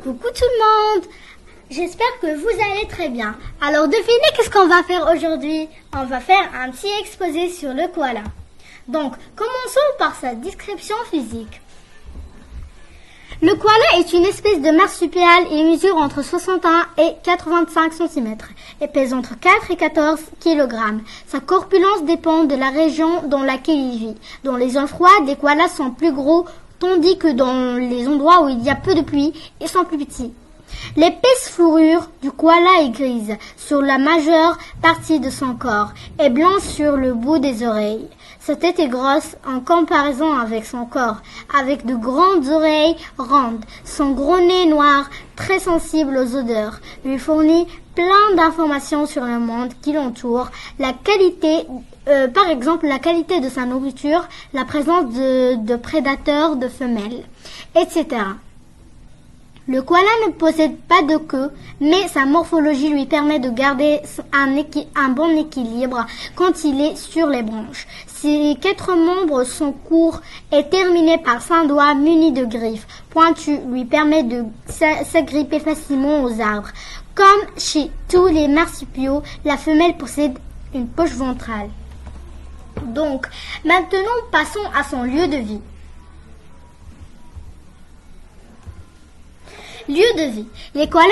Coucou tout le monde! J'espère que vous allez très bien. Alors devinez qu'est-ce qu'on va faire aujourd'hui? On va faire un petit exposé sur le koala. Donc, commençons par sa description physique. Le koala est une espèce de marsupial et mesure entre 61 et 85 cm et pèse entre 4 et 14 kg. Sa corpulence dépend de la région dans laquelle il vit. Dans les zones froides, les koalas sont plus gros, tandis que dans les endroits où il y a peu de pluie, ils sont plus petits. L'épaisse fourrure du koala est grise sur la majeure partie de son corps et blanche sur le bout des oreilles. Sa tête est grosse en comparaison avec son corps, avec de grandes oreilles rondes. Son gros nez noir, très sensible aux odeurs, lui fournit plein d'informations sur le monde qui l'entoure, par exemple la qualité de sa nourriture, la présence de prédateurs, de femelles, etc. Le koala ne possède pas de queue, mais sa morphologie lui permet de garder un bon équilibre quand il est sur les branches. Ses 4 membres sont courts et terminés par 5 doigts munis de griffes pointues, lui permet de s'agripper facilement aux arbres. Comme chez tous les marsupiaux, la femelle possède une poche ventrale. Donc, maintenant passons à son lieu de vie. Lieu de vie. Les koalas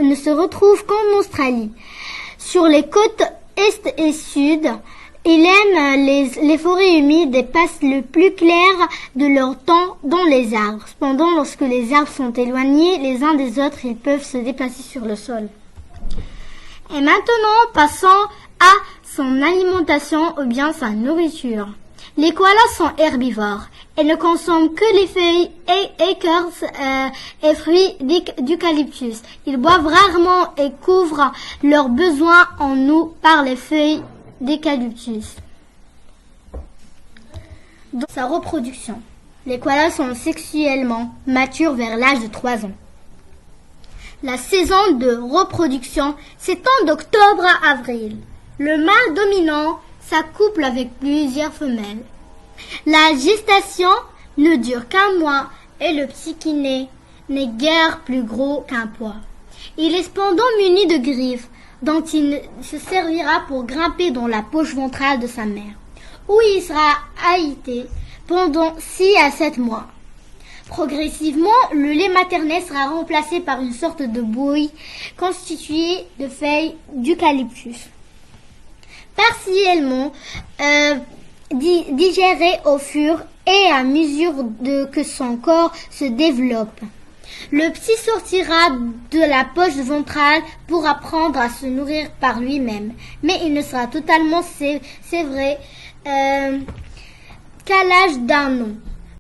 ne se retrouvent qu'en Australie. Sur les côtes est et sud, ils aiment les forêts humides et passent le plus clair de leur temps dans les arbres. Cependant, lorsque les arbres sont éloignés les uns des autres, ils peuvent se déplacer sur le sol. Et maintenant, passons à son alimentation ou bien sa nourriture. Les koalas sont herbivores et ne consomment que les feuilles, écorces et fruits d'eucalyptus. Ils boivent rarement et couvrent leurs besoins en eau par les feuilles d'eucalyptus. Dans sa reproduction, les koalas sont sexuellement matures vers l'âge de 3 ans. La saison de reproduction s'étend d'octobre à avril. Le mâle dominant s'accouple avec plusieurs femelles. La gestation ne dure qu'1 mois et le petit qui naît n'est guère plus gros qu'un pois. Il est cependant muni de griffes dont il se servira pour grimper dans la poche ventrale de sa mère, où il sera alité pendant 6 à 7 mois. Progressivement, le lait maternel sera remplacé par une sorte de bouillie constituée de feuilles d'eucalyptus, partiellement digéré au fur et à mesure que son corps se développe. Le petit sortira de la poche ventrale pour apprendre à se nourrir par lui-même, mais il ne sera totalement sévré qu'à l'âge d'1 an.